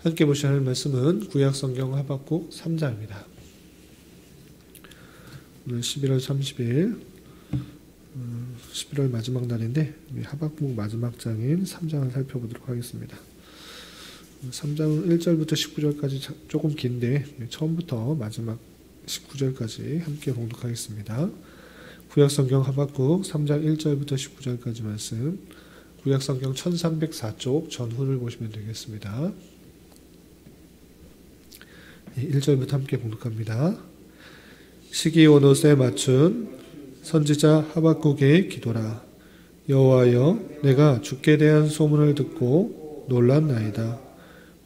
함께 보셔야 할 말씀은 구약성경 하박국 3장입니다. 오늘 11월 30일 11월 마지막 날인데 하박국 마지막 장인 3장을 살펴보도록 하겠습니다. 3장은 1절부터 19절까지 조금 긴데 처음부터 마지막 19절까지 함께 봉독하겠습니다. 구약성경 하박국 3장 1절부터 19절까지 말씀, 구약성경 1304쪽 전후를 보시면 되겠습니다. 1절부터 함께 봉독합니다. 시기오노스에 맞춘 선지자 하박국의 기도라. 여호와여, 내가 주께 대한 소문을 듣고 놀랐나이다.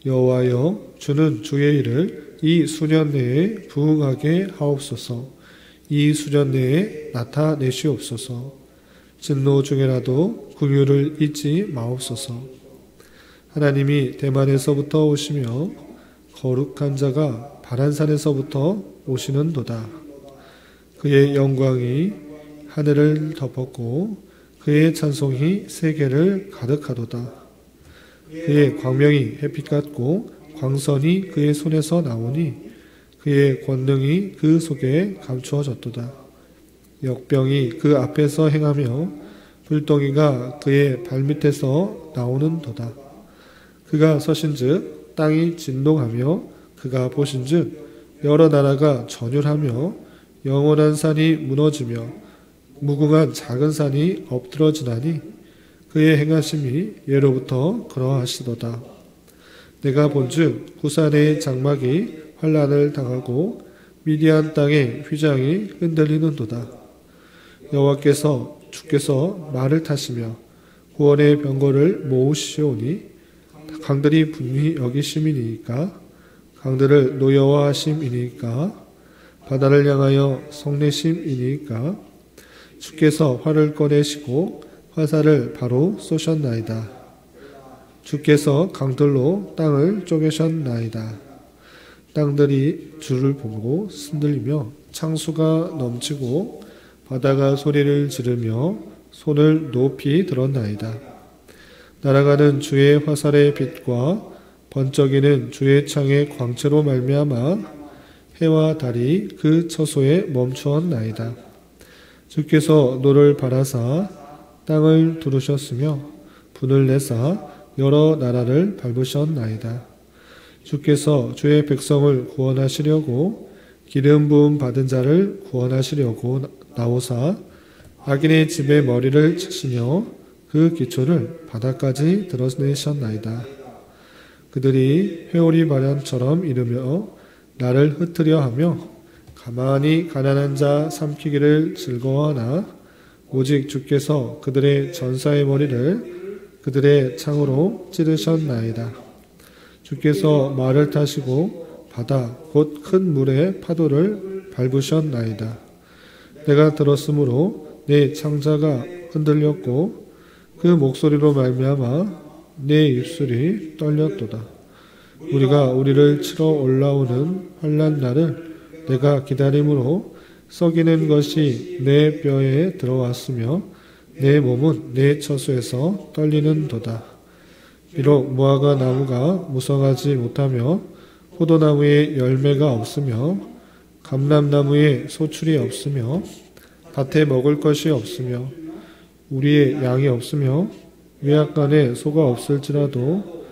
여호와여, 주는 주의 일을 이 수년 내에 부응하게 하옵소서. 이 수년 내에 나타내시옵소서. 진노 중에라도 긍휼을 잊지 마옵소서. 하나님이 대만에서부터 오시며 거룩한 자가 바란산에서부터 오시는도다. 그의 영광이 하늘을 덮었고 그의 찬송이 세계를 가득하도다. 그의 광명이 햇빛 같고 광선이 그의 손에서 나오니 그의 권능이 그 속에 감추어졌도다. 역병이 그 앞에서 행하며 불덩이가 그의 발밑에서 나오는도다. 그가 서신즉 땅이 진동하며 그가 보신즉 여러 나라가 전율하며 영원한 산이 무너지며 무궁한 작은 산이 엎드러지나니 그의 행하심이 예로부터 그러하시도다. 내가 본즉 구산의 장막이 환란을 당하고 미디안 땅의 휘장이 흔들리는도다. 여호와께서 주께서 말을 타시며 구원의 병거를 모으시오니 강들이 분히 여기심이니까 강들을 노여워하심이니까 바다를 향하여 성내심이니까 주께서 활을 꺼내시고 화살을 바로 쏘셨나이다. 주께서 강들로 땅을 쪼개셨나이다. 땅들이 주를 보고 흔들리며 창수가 넘치고 바다가 소리를 지르며 손을 높이 들었나이다. 날아가는 주의 화살의 빛과 번쩍이는 주의 창의 광채로 말미암아 해와 달이 그 처소에 멈추었나이다. 주께서 노를 바라사 땅을 두르셨으며 분을 내사 여러 나라를 밟으셨나이다. 주께서 주의 백성을 구원하시려고 기름 부음 받은 자를 구원하시려고 나오사 악인의 집에 머리를 치시며 그 기초를 바닥까지 드러내셨나이다. 그들이 회오리 바람처럼 이르며 나를 흩으려 하며 가만히 가난한 자 삼키기를 즐거워하나 오직 주께서 그들의 전사의 머리를 그들의 창으로 찌르셨나이다. 주께서 말을 타시고 바다 곧 큰 물의 파도를 밟으셨나이다. 내가 들었으므로 내 창자가 흔들렸고 그 목소리로 말미암아 내 입술이 떨렸도다. 우리가 우리를 치러 올라오는 환난 날을 내가 기다림으로 썩이는 것이 내 뼈에 들어왔으며 내 몸은 내 처소에서 떨리는도다. 비록 무화과 나무가 무성하지 못하며 포도나무에 열매가 없으며 감람나무에 소출이 없으며 밭에 먹을 것이 없으며 우리의 양이 없으며 외양간에 소가 없을지라도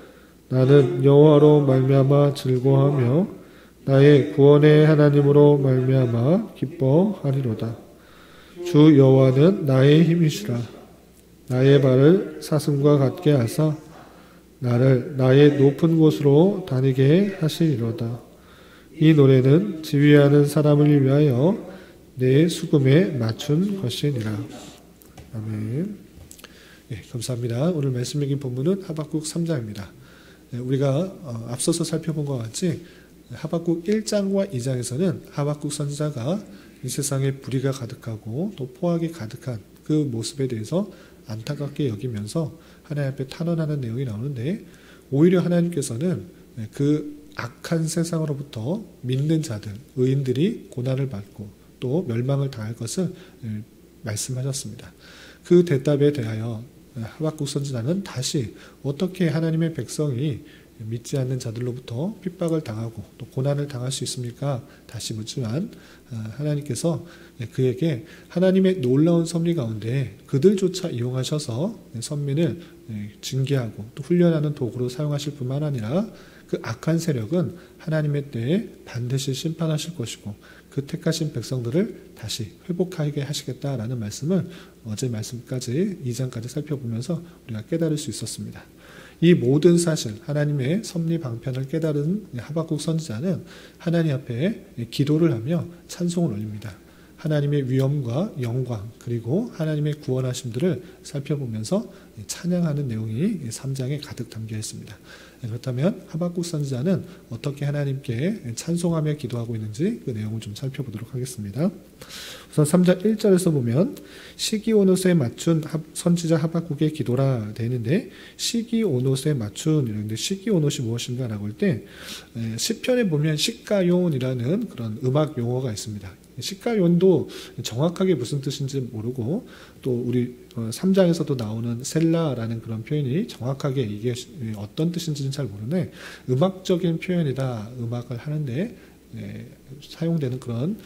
나는 여호와로 말미암아 즐거워하며 나의 구원의 하나님으로 말미암아 기뻐하리로다. 주 여호와는 나의 힘이시라. 나의 발을 사슴과 같게 하사 나를 나의 높은 곳으로 다니게 하시리로다. 이 노래는 지휘하는 사람을 위하여 내 수금에 맞춘 것이니라. 아멘. 네, 감사합니다. 오늘 말씀 읽은 본문은 하박국 3장입니다. 우리가 앞서서 살펴본 것 같이 하박국 1장과 2장에서는 하박국 선지자가 이 세상에 불의가 가득하고 또 포악이 가득한 그 모습에 대해서 안타깝게 여기면서 하나님 앞에 탄원하는 내용이 나오는데, 오히려 하나님께서는 그 악한 세상으로부터 믿는 자들, 의인들이 고난을 받고 또 멸망을 당할 것을 말씀하셨습니다. 그 대답에 대하여 하박국 선지자는 다시 어떻게 하나님의 백성이 믿지 않는 자들로부터 핍박을 당하고 또 고난을 당할 수 있습니까? 다시 묻지만 하나님께서 그에게 하나님의 놀라운 섭리 가운데 그들조차 이용하셔서 선민을 징계하고 또 훈련하는 도구로 사용하실 뿐만 아니라 그 악한 세력은 하나님의 때에 반드시 심판하실 것이고 그 택하신 백성들을 다시 회복하게 하시겠다라는 말씀을 어제 말씀까지 2장까지 살펴보면서 우리가 깨달을 수 있었습니다. 이 모든 사실, 하나님의 섭리 방편을 깨달은 하박국 선지자는 하나님 앞에 기도를 하며 찬송을 올립니다. 하나님의 위엄과 영광 그리고 하나님의 구원하심들을 살펴보면서 찬양하는 내용이 3장에 가득 담겨 있습니다. 그렇다면 하박국 선지자는 어떻게 하나님께 찬송하며 기도하고 있는지 그 내용을 좀 살펴보도록 하겠습니다. 우선 3장 1절에서 보면 시기온옷에 맞춘 선지자 하박국의 기도라 되는데 시기온옷에 맞춘 이런데 시기온옷이 무엇인가 라고 할 때 시편에 보면 시가요온이라는 그런 음악 용어가 있습니다. 시가요온도 정확하게 무슨 뜻인지 모르고 또 우리 3장에서도 나오는 셀라라는 그런 표현이 정확하게 이게 어떤 뜻인지는 잘 모르는데 음악적인 표현이다. 음악을 하는데 사용되는 그런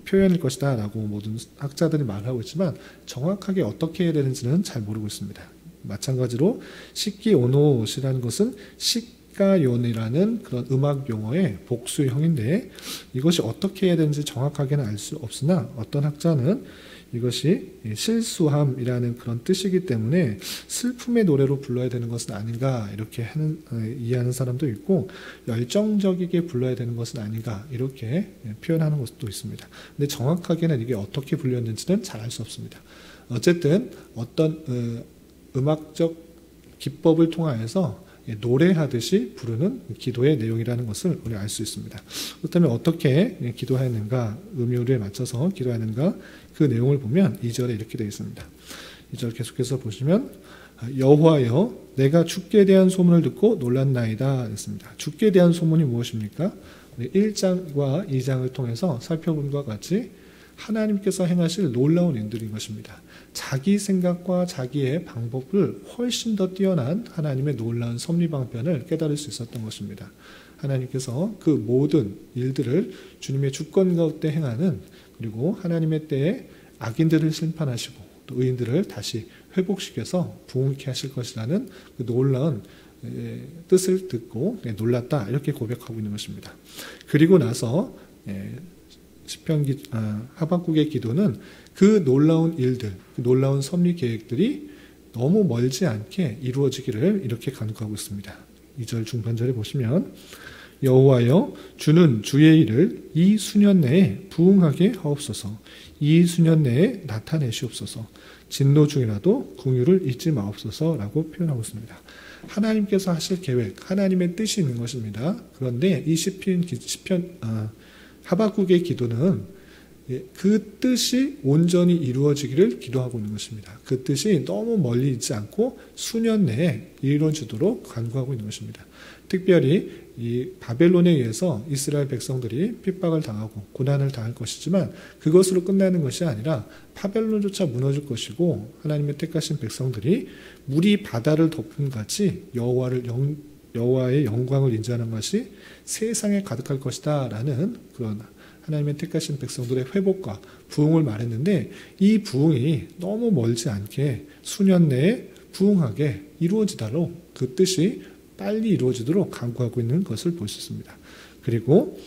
표현일 것이다 라고 모든 학자들이 말하고 있지만 정확하게 어떻게 해야 되는지는 잘 모르고 있습니다. 마찬가지로 시기오노시라는 것은 시가요온이라는 그런 음악 용어의 복수형인데 이것이 어떻게 해야 되는지 정확하게는 알 수 없으나 어떤 학자는 이것이 실수함이라는 그런 뜻이기 때문에 슬픔의 노래로 불러야 되는 것은 아닌가 이렇게 이해하는 사람도 있고 열정적이게 불러야 되는 것은 아닌가 이렇게 표현하는 것도 있습니다. 근데 정확하게는 이게 어떻게 불렸는지는 잘 알 수 없습니다. 어쨌든 어떤 음악적 기법을 통하여서 노래하듯이 부르는 기도의 내용이라는 것을 우리 알 수 있습니다. 그렇다면 어떻게 기도하였는가, 음율에 맞춰서 기도하였는가 그 내용을 보면 2절에 이렇게 되어 있습니다. 2절 계속해서 보시면 여호와여 내가 주께 대한 소문을 듣고 놀랐나이다 했습니다. 주께 대한 소문이 무엇입니까? 1장과 2장을 통해서 살펴본 것과 같이 하나님께서 행하실 놀라운 일들인 것입니다. 자기 생각과 자기의 방법을 훨씬 더 뛰어난 하나님의 놀라운 섭리 방편을 깨달을 수 있었던 것입니다. 하나님께서 그 모든 일들을 주님의 주권 가운데 행하는 그리고 하나님의 때에 악인들을 심판하시고 또 의인들을 다시 회복시켜서 부흥케 하실 것이라는 그 놀라운 뜻을 듣고 놀랐다 이렇게 고백하고 있는 것입니다. 그리고 나서 하박국의 기도는 그 놀라운 일들, 그 놀라운 섭리 계획들이 너무 멀지 않게 이루어지기를 이렇게 간구하고 있습니다. 2절 중반절에 보시면 여호와여 주는 주의 일을 이 수년 내에 부응하게 하옵소서. 이 수년 내에 나타내시옵소서. 진노 중이라도 긍휼을 잊지 마옵소서라고 표현하고 있습니다. 하나님께서 하실 계획, 하나님의 뜻이 있는 것입니다. 그런데 이 하박국의 기도는 그 뜻이 온전히 이루어지기를 기도하고 있는 것입니다. 그 뜻이 너무 멀리 있지 않고 수년 내에 이루어지도록 간구하고 있는 것입니다. 특별히 이 바벨론에 의해서 이스라엘 백성들이 핍박을 당하고 고난을 당할 것이지만 그것으로 끝나는 것이 아니라 바벨론조차 무너질 것이고 하나님의 택하신 백성들이 물이 바다를 덮은 같이 여호와의 영광을 인정하는 것이 세상에 가득할 것이다 라는 그런 하나님의 택하신 백성들의 회복과 부흥을 말했는데 이 부흥이 너무 멀지 않게 수년 내에 부흥하게 이루어지도록 그 뜻이 빨리 이루어지도록 간구하고 있는 것을 볼 수 있습니다. 그리고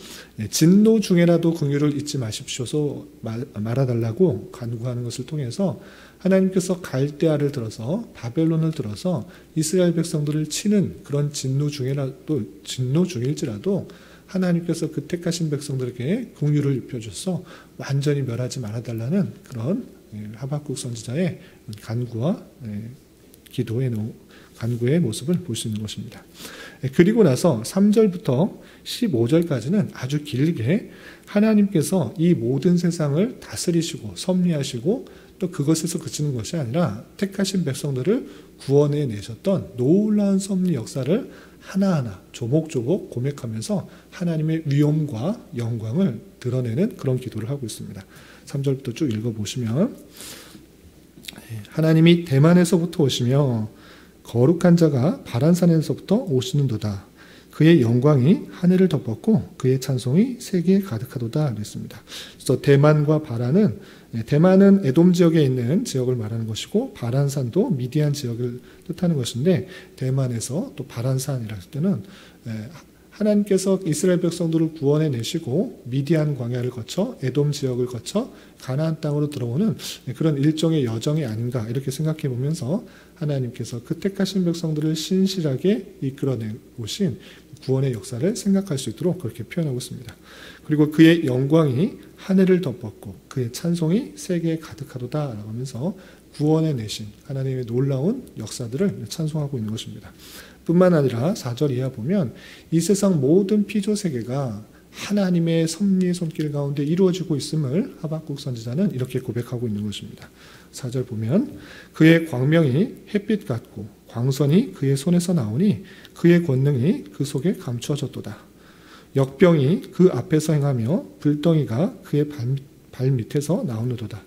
진노 중에라도 긍휼을 잊지 마십시오서 말아달라고 간구하는 것을 통해서 하나님께서 갈대아를 들어서 바벨론을 들어서 이스라엘 백성들을 치는 그런 진노 중일지라도 하나님께서 그 택하신 백성들에게 긍휼을 입혀줘서 완전히 멸하지 말아달라는 그런 하박국 선지자의 간구와 간구의 모습을 볼 수 있는 것입니다. 그리고 나서 3절부터 15절까지는 아주 길게 하나님께서 이 모든 세상을 다스리시고 섭리하시고 또 그것에서 그치는 것이 아니라 택하신 백성들을 구원해 내셨던 놀라운 섭리 역사를 하나하나 조목조목 고백하면서 하나님의 위엄과 영광을 드러내는 그런 기도를 하고 있습니다. 3절부터 쭉 읽어보시면 하나님이 대만에서부터 오시며 거룩한 자가 바란산에서부터 오시는도다. 그의 영광이 하늘을 덮었고 그의 찬송이 세계에 가득하도다 그랬습니다. 그래서 대만과 바란은 대만은 에돔 지역에 있는 지역을 말하는 것이고 바란산도 미디안 지역을 뜻하는 것인데 대만에서 또 바란산이라 할 때는 하나님께서 이스라엘 백성들을 구원해 내시고 미디안 광야를 거쳐 에돔 지역을 거쳐 가나안 땅으로 들어오는 그런 일종의 여정이 아닌가 이렇게 생각해 보면서 하나님께서 그 택하신 백성들을 신실하게 이끌어내 오신 구원의 역사를 생각할 수 있도록 그렇게 표현하고 있습니다. 그리고 그의 영광이 하늘을 덮었고 그의 찬송이 세계에 가득하도다 라고 하면서 구원해 내신 하나님의 놀라운 역사들을 찬송하고 있는 것입니다. 뿐만 아니라 4절 이하 보면 이 세상 모든 피조 세계가 하나님의 섭리의 손길 가운데 이루어지고 있음을 하박국 선지자는 이렇게 고백하고 있는 것입니다. 4절 보면 그의 광명이 햇빛 같고 광선이 그의 손에서 나오니 그의 권능이 그 속에 감추어졌도다. 역병이 그 앞에서 행하며 불덩이가 그의 발 밑에서 나오느도다.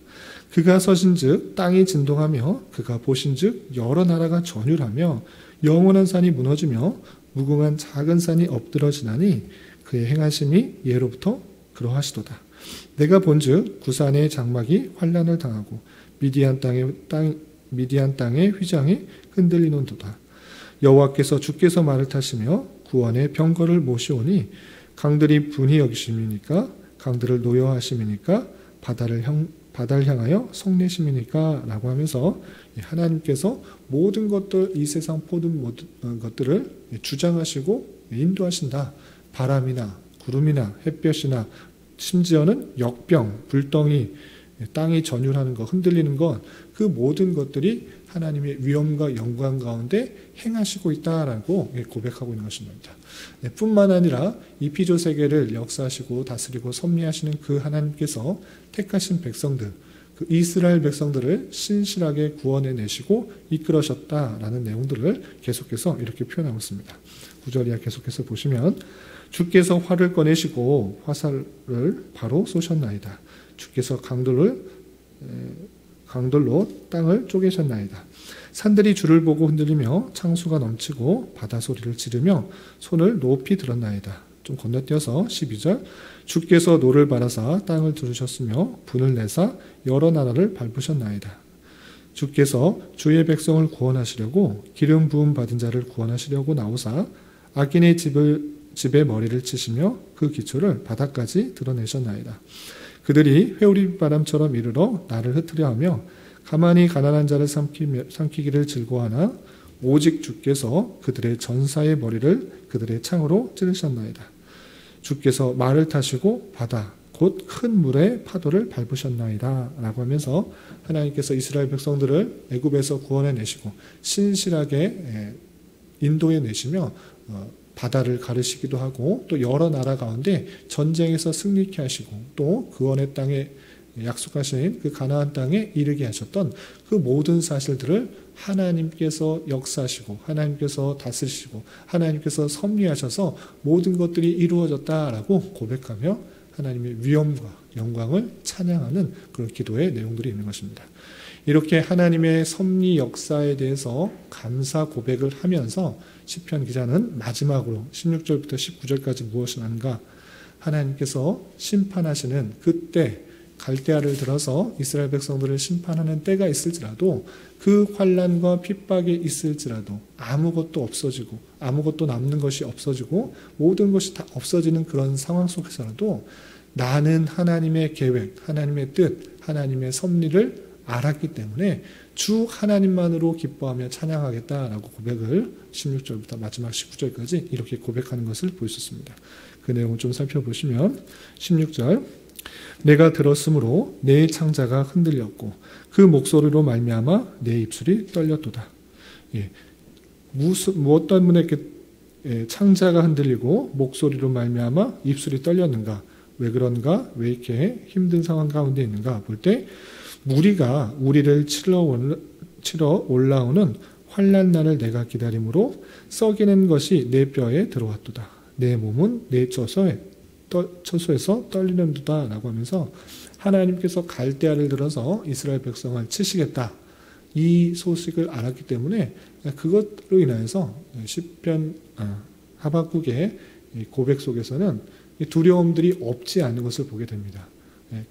그가 서신즉 땅이 진동하며 그가 보신즉 여러 나라가 전율하며 영원한 산이 무너지며 무궁한 작은 산이 엎드러지나니 그의 행하심이 예로부터 그러하시도다. 내가 본즉 구산의 장막이 환난을 당하고 미디안 땅의 휘장이 흔들리는도다. 여호와께서 주께서 말을 타시며 구원의 병거를 모시오니 강들이 분이 여기심이니까 강들을 노여하심이니까 바다를 향하여 성내심이니까 라고 하면서 하나님께서 모든 것들 이 세상 모든 것들을 주장하시고 인도하신다. 바람이나 구름이나 햇볕이나 심지어는 역병, 불덩이, 땅이 전율하는 것, 흔들리는 것, 그 모든 것들이 하나님의 위엄과 영광 가운데 행하시고 있다라고 고백하고 있는 것입니다. 뿐만 아니라 이 피조 세계를 역사하시고 다스리고 섭리하시는 그 하나님께서 택하신 백성들, 그 이스라엘 백성들을 신실하게 구원해 내시고 이끌으셨다라는 내용들을 계속해서 이렇게 표현하고 있습니다. 9절 이하 계속해서 보시면 주께서 활을 꺼내시고 화살을 바로 쏘셨나이다. 주께서 강돌로 땅을 쪼개셨나이다. 산들이 주를 보고 흔들리며 창수가 넘치고 바다 소리를 지르며 손을 높이 들었나이다. 좀 건너뛰어서 12절 주께서 노를 바라사 땅을 두르셨으며 분을 내사 여러 나라를 밟으셨나이다. 주께서 주의 백성을 구원하시려고 기름 부음 받은 자를 구원하시려고 나오사 악인의 집에 머리를 치시며 그 기초를 바닥까지 드러내셨나이다. 그들이 회오리 바람처럼 이르러 나를 흩으려 하며 가만히 가난한 자를 삼키기를 즐거워하나 오직 주께서 그들의 전사의 머리를 그들의 창으로 찌르셨나이다. 주께서 말을 타시고 바다 곧 큰 물의 파도를 밟으셨나이다 라고 하면서 하나님께서 이스라엘 백성들을 애굽에서 구원해 내시고 신실하게 인도해 내시며 바다를 가르시기도 하고 또 여러 나라 가운데 전쟁에서 승리케 하시고 또 구원의 땅에 약속하신 그 가나안 땅에 이르게 하셨던 그 모든 사실들을 하나님께서 역사하시고 하나님께서 다스리시고 하나님께서 섭리하셔서 모든 것들이 이루어졌다라고 고백하며 하나님의 위엄과 영광을 찬양하는 그런 기도의 내용들이 있는 것입니다. 이렇게 하나님의 섭리 역사에 대해서 감사 고백을 하면서 시편 기자는 마지막으로 16절부터 19절까지 무엇을 하는가? 하나님께서 심판하시는 그때 갈대아를 들어서 이스라엘 백성들을 심판하는 때가 있을지라도 그 환난과 핍박이 있을지라도 아무것도 없어지고 아무것도 남는 것이 없어지고 모든 것이 다 없어지는 그런 상황 속에서라도 나는 하나님의 계획, 하나님의 뜻, 하나님의 섭리를 알았기 때문에 주 하나님만으로 기뻐하며 찬양하겠다라고 고백을 16절부터 마지막 19절까지 이렇게 고백하는 것을 볼 수 있습니다. 그 내용을 좀 살펴보시면 16절 내가 들었으므로 내 창자가 흔들렸고 그 목소리로 말미암아 내 입술이 떨렸도다. 무엇 때문에 이렇게 창자가 흔들리고 목소리로 말미암아 입술이 떨렸는가? 왜 그런가? 왜 이렇게 힘든 상황 가운데 있는가? 볼 때 무리가 우리를 치러 올라오는 환난 날을 내가 기다림으로 썩이는 것이 내 뼈에 들어왔도다. 내 몸은 내 처소에서 떨리는도다 라고 하면서 하나님께서 갈대아를 들어서 이스라엘 백성을 치시겠다. 이 소식을 알았기 때문에 그것으로 인하여서 시편 하박국의 고백 속에서는 두려움들이 없지 않은 것을 보게 됩니다.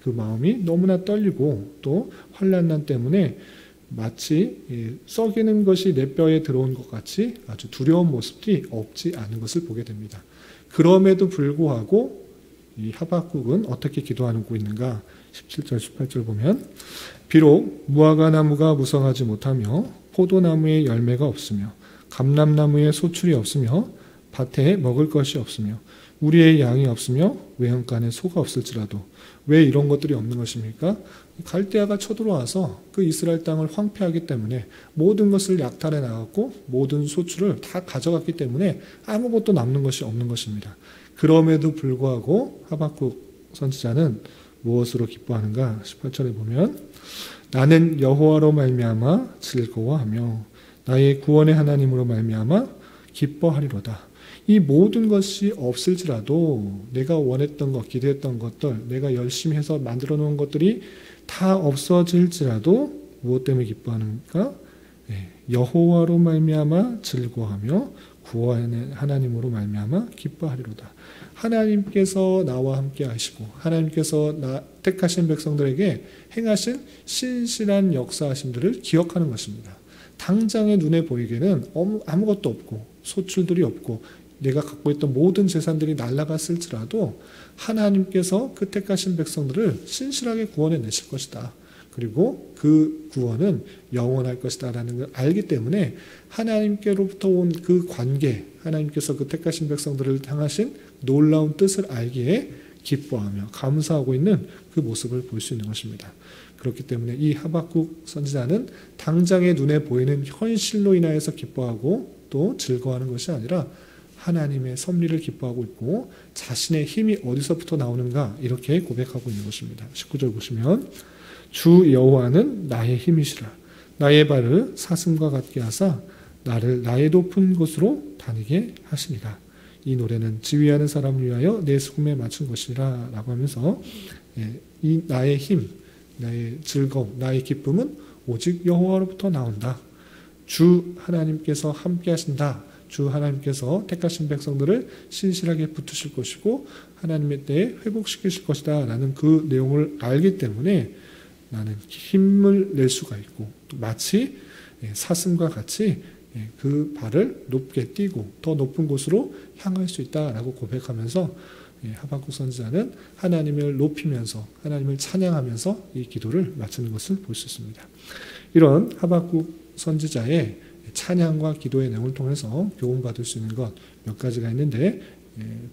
그 마음이 너무나 떨리고 또 환난난 때문에 마치 썩이는 것이 내 뼈에 들어온 것 같이 아주 두려운 모습이 없지 않은 것을 보게 됩니다. 그럼에도 불구하고 이 하박국은 어떻게 기도하고 있는가? 17절, 18절 보면 비록 무화과 나무가 무성하지 못하며 포도나무에 열매가 없으며 감람나무에 소출이 없으며 밭에 먹을 것이 없으며 우리의 양이 없으며 외양간에 소가 없을지라도 왜 이런 것들이 없는 것입니까? 갈대아가 쳐들어와서 그 이스라엘 땅을 황폐하기 때문에 모든 것을 약탈해 나갔고 모든 소출을 다 가져갔기 때문에 아무것도 남는 것이 없는 것입니다. 그럼에도 불구하고 하박국 선지자는 무엇으로 기뻐하는가? 18절에 보면 나는 여호와로 말미암아 즐거워하며 나의 구원의 하나님으로 말미암아 기뻐하리로다. 이 모든 것이 없을지라도 내가 원했던 것, 기대했던 것들, 내가 열심히 해서 만들어 놓은 것들이 다 없어질지라도 무엇 때문에 기뻐하는가? 여호와로 말미암아 즐거워하며 구원의 하나님으로 말미암아 기뻐하리로다. 하나님께서 나와 함께 하시고 하나님께서 택하신 백성들에게 행하신 신실한 역사하심들을 기억하는 것입니다. 당장의 눈에 보이기에는 아무것도 없고 소출들이 없고 내가 갖고 있던 모든 재산들이 날아갔을지라도 하나님께서 그 택하신 백성들을 신실하게 구원해 내실 것이다. 그리고 그 구원은 영원할 것이다 라는 걸 알기 때문에 하나님께로부터 온 그 관계, 하나님께서 그 택하신 백성들을 향하신 놀라운 뜻을 알기에 기뻐하며 감사하고 있는 그 모습을 볼 수 있는 것입니다. 그렇기 때문에 이 하박국 선지자는 당장의 눈에 보이는 현실로 인하여서 기뻐하고 또 즐거워하는 것이 아니라 하나님의 섭리를 기뻐하고 있고 자신의 힘이 어디서부터 나오는가 이렇게 고백하고 있는 것입니다. 19절 보시면 주 여호와는 나의 힘이시라 나의 발을 사슴과 같게 하사 나를 나의 높은 곳으로 다니게 하시니라. 이 노래는 지휘하는 사람을 위하여 내 수금에 맞춘 것이라 라고 하면서 이 나의 힘, 나의 즐거움, 나의 기쁨은 오직 여호와로부터 나온다. 주 하나님께서 함께 하신다. 주 하나님께서 택하신 백성들을 신실하게 붙으실 것이고 하나님의 때에 회복시키실 것이다 라는 그 내용을 알기 때문에 나는 힘을 낼 수가 있고 또 마치 사슴과 같이 그 발을 높게 띄고 더 높은 곳으로 향할 수 있다라고 고백하면서 하박국 선지자는 하나님을 높이면서 하나님을 찬양하면서 이 기도를 마치는 것을 볼 수 있습니다. 이런 하박국 선지자의 찬양과 기도의 내용을 통해서 교훈받을 수 있는 것 몇 가지가 있는데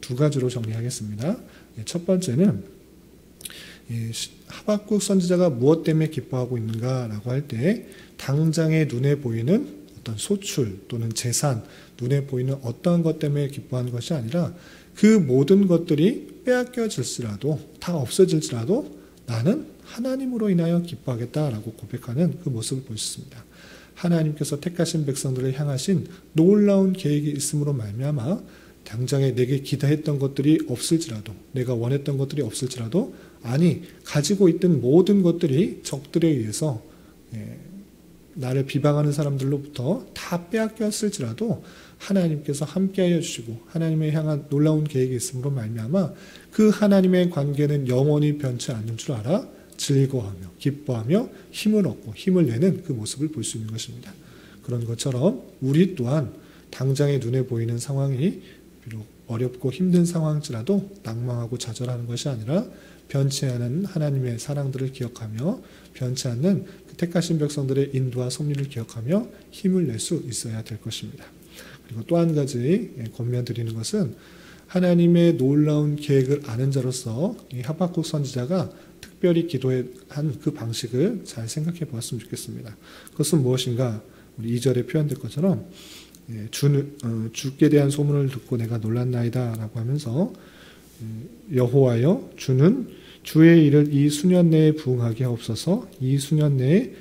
두 가지로 정리하겠습니다. 첫 번째는 하박국 선지자가 무엇 때문에 기뻐하고 있는가라고 할 때 당장의 눈에 보이는 어떤 소출 또는 재산, 눈에 보이는 어떠한 것 때문에 기뻐하는 것이 아니라 그 모든 것들이 빼앗겨질지라도 다 없어질지라도 나는 하나님으로 인하여 기뻐하겠다라고 고백하는 그 모습을 볼 수 있습니다. 하나님께서 택하신 백성들을 향하신 놀라운 계획이 있음으로 말미암아 당장에 내게 기대했던 것들이 없을지라도 내가 원했던 것들이 없을지라도 아니 가지고 있던 모든 것들이 적들에 의해서 나를 비방하는 사람들로부터 다 빼앗겼을지라도 하나님께서 함께하여 주시고 하나님의 향한 놀라운 계획이 있음으로 말미암아 그 하나님의 관계는 영원히 변치 않는 줄 알아 즐거워하며 기뻐하며 힘을 얻고 힘을 내는 그 모습을 볼 수 있는 것입니다. 그런 것처럼 우리 또한 당장의 눈에 보이는 상황이 비록 어렵고 힘든 상황일지라도 낭망하고 좌절하는 것이 아니라 변치 않은 하나님의 사랑들을 기억하며 변치 않는 그 택하신 백성들의 인도와 섭리를 기억하며 힘을 낼 수 있어야 될 것입니다. 그리고 또 한 가지 권면드리는 것은 하나님의 놀라운 계획을 아는 자로서 이 하박국 선지자가 특별히 기도한 그 방식을 잘 생각해 보았으면 좋겠습니다. 그것은 무엇인가? 우리 2절에 표현될 것처럼 주께 대한 소문을 듣고 내가 놀랐나이다 라고 하면서 여호와여 주는 주의 일을 이 수년 내에 부응하게 하옵소서 이 수년 내에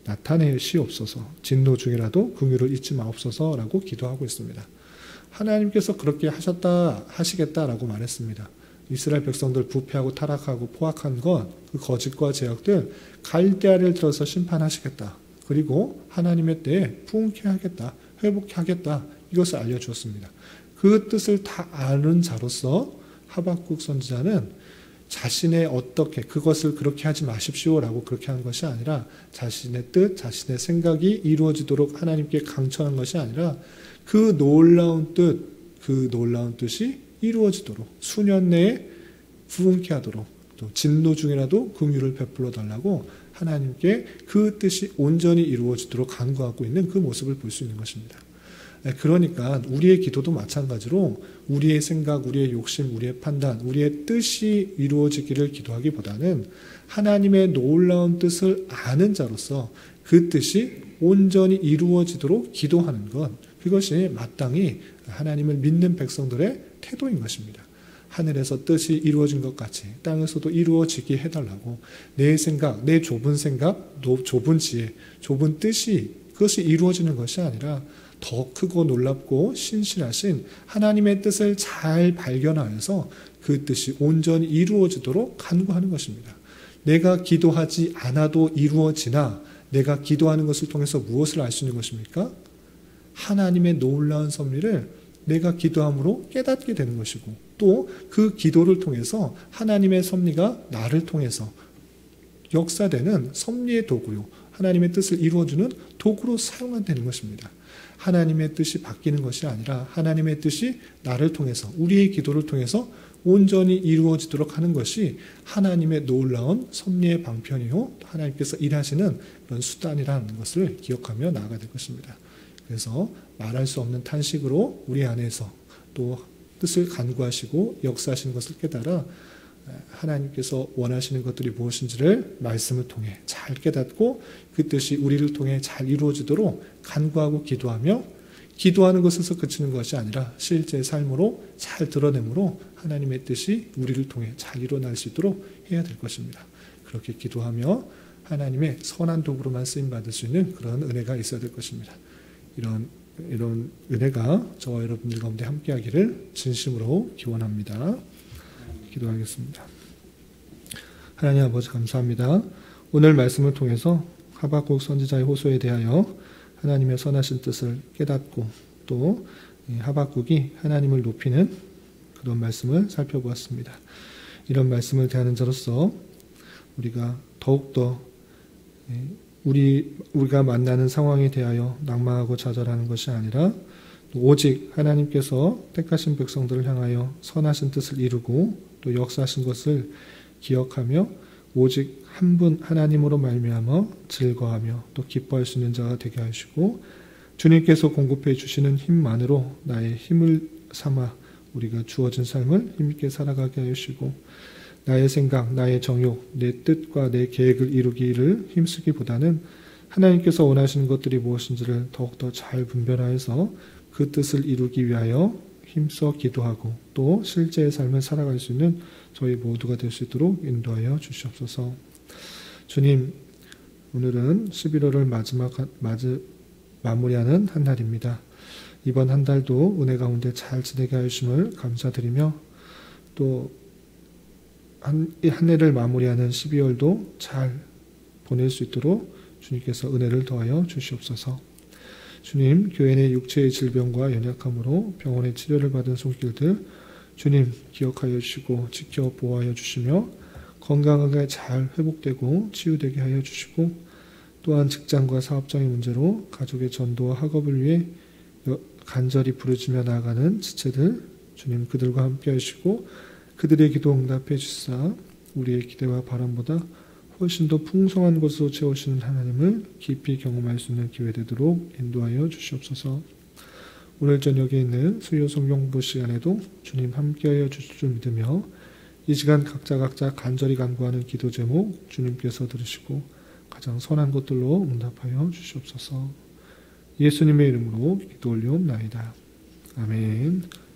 나타내시옵소서 진노 중이라도 긍휼을 잊지 마옵소서 라고 기도하고 있습니다. 하나님께서 그렇게 하시겠다라고 말했습니다. 이스라엘 백성들 부패하고 타락하고 포악한 것, 그 거짓과 제약들 갈대아를 들어서 심판하시겠다. 그리고 하나님의 때에 부흥케 하겠다. 회복케 하겠다. 이것을 알려주었습니다. 그 뜻을 다 아는 자로서 하박국 선지자는 자신의 어떻게 그것을 그렇게 하지 마십시오라고 그렇게 한 것이 아니라 자신의 뜻, 자신의 생각이 이루어지도록 하나님께 강청한 것이 아니라 그 놀라운 뜻이 이루어지도록 수년 내에 부흥케 하도록 또 진노 중이라도 긍휼을 베풀어 달라고 하나님께 그 뜻이 온전히 이루어지도록 간구하고 있는 그 모습을 볼 수 있는 것입니다. 그러니까 우리의 기도도 마찬가지로 우리의 생각, 우리의 욕심, 우리의 판단, 우리의 뜻이 이루어지기를 기도하기보다는 하나님의 놀라운 뜻을 아는 자로서 그 뜻이 온전히 이루어지도록 기도하는 것, 그것이 마땅히 하나님을 믿는 백성들의 태도인 것입니다. 하늘에서 뜻이 이루어진 것 같이 땅에서도 이루어지게 해달라고 내 생각, 내 좁은 생각, 좁은 지혜, 좁은 뜻이 그것이 이루어지는 것이 아니라 더 크고 놀랍고 신실하신 하나님의 뜻을 잘 발견하여서 그 뜻이 온전히 이루어지도록 간구하는 것입니다. 내가 기도하지 않아도 이루어지나 내가 기도하는 것을 통해서 무엇을 알 수 있는 것입니까? 하나님의 놀라운 섭리를 내가 기도함으로 깨닫게 되는 것이고 또 그 기도를 통해서 하나님의 섭리가 나를 통해서 역사되는 섭리의 도구요. 하나님의 뜻을 이루어주는 도구로 사용되는 것입니다. 하나님의 뜻이 바뀌는 것이 아니라 하나님의 뜻이 나를 통해서 우리의 기도를 통해서 온전히 이루어지도록 하는 것이 하나님의 놀라운 섭리의 방편이요 하나님께서 일하시는 그런 수단이라는 것을 기억하며 나아가야 될 것입니다. 그래서 말할 수 없는 탄식으로 우리 안에서 또 뜻을 간구하시고 역사하시는 것을 깨달아 하나님께서 원하시는 것들이 무엇인지를 말씀을 통해 잘 깨닫고 그 뜻이 우리를 통해 잘 이루어지도록 간구하고 기도하며 기도하는 것에서 그치는 것이 아니라 실제 삶으로 잘 드러내므로 하나님의 뜻이 우리를 통해 잘 일어날 수 있도록 해야 될 것입니다. 그렇게 기도하며 하나님의 선한 도구로만 쓰임받을 수 있는 그런 은혜가 있어야 될 것입니다. 이런 은혜가 저와 여러분들 가운데 함께하기를 진심으로 기원합니다. 기도하겠습니다. 하나님 아버지 감사합니다. 오늘 말씀을 통해서 하박국 선지자의 호소에 대하여 하나님의 선하신 뜻을 깨닫고 또 하박국이 하나님을 높이는 그런 말씀을 살펴보았습니다. 이런 말씀을 대하는 자로서 우리가 더욱더 우리가 만나는 상황에 대하여 낭망하고 좌절하는 것이 아니라 오직 하나님께서 택하신 백성들을 향하여 선하신 뜻을 이루고 또 역사하신 것을 기억하며 오직 한 분 하나님으로 말미암아 즐거워하며 또 기뻐할 수 있는 자가 되게 하시고 주님께서 공급해 주시는 힘만으로 나의 힘을 삼아 우리가 주어진 삶을 힘있게 살아가게 하시고 나의 생각, 나의 정욕, 내 뜻과 내 계획을 이루기를 힘쓰기보다는 하나님께서 원하시는 것들이 무엇인지를 더욱더 잘 분별하여서 그 뜻을 이루기 위하여 힘써 기도하고 또 실제의 삶을 살아갈 수 있는 저희 모두가 될 수 있도록 인도하여 주시옵소서. 주님, 오늘은 11월을 마무리하는 한 달입니다. 이번 한 달도 은혜 가운데 잘 지내게 하심을 감사드리며 또 한 해를 마무리하는 12월도 잘 보낼 수 있도록 주님께서 은혜를 더하여 주시옵소서. 주님, 교회 내 육체의 질병과 연약함으로 병원의 치료를 받은 손길들 주님 기억하여 주시고 지켜 보호하여 주시며 건강하게 잘 회복되고 치유되게 하여 주시고 또한 직장과 사업장의 문제로 가족의 전도와 학업을 위해 간절히 부르짖며 나아가는 지체들 주님 그들과 함께 하시고 그들의 기도 응답해 주사 우리의 기대와 바람보다 훨씬 더 풍성한 것으로 채우시는 하나님을 깊이 경험할 수 있는 기회 되도록 인도하여 주시옵소서. 오늘 저녁에 있는 수요 성경 공부 시간에도 주님 함께하여 주실 줄 믿으며 이 시간 각자 간절히 간구하는 기도 제목 주님께서 들으시고 가장 선한 것들로 응답하여 주시옵소서. 예수님의 이름으로 기도 올리옵나이다. 아멘.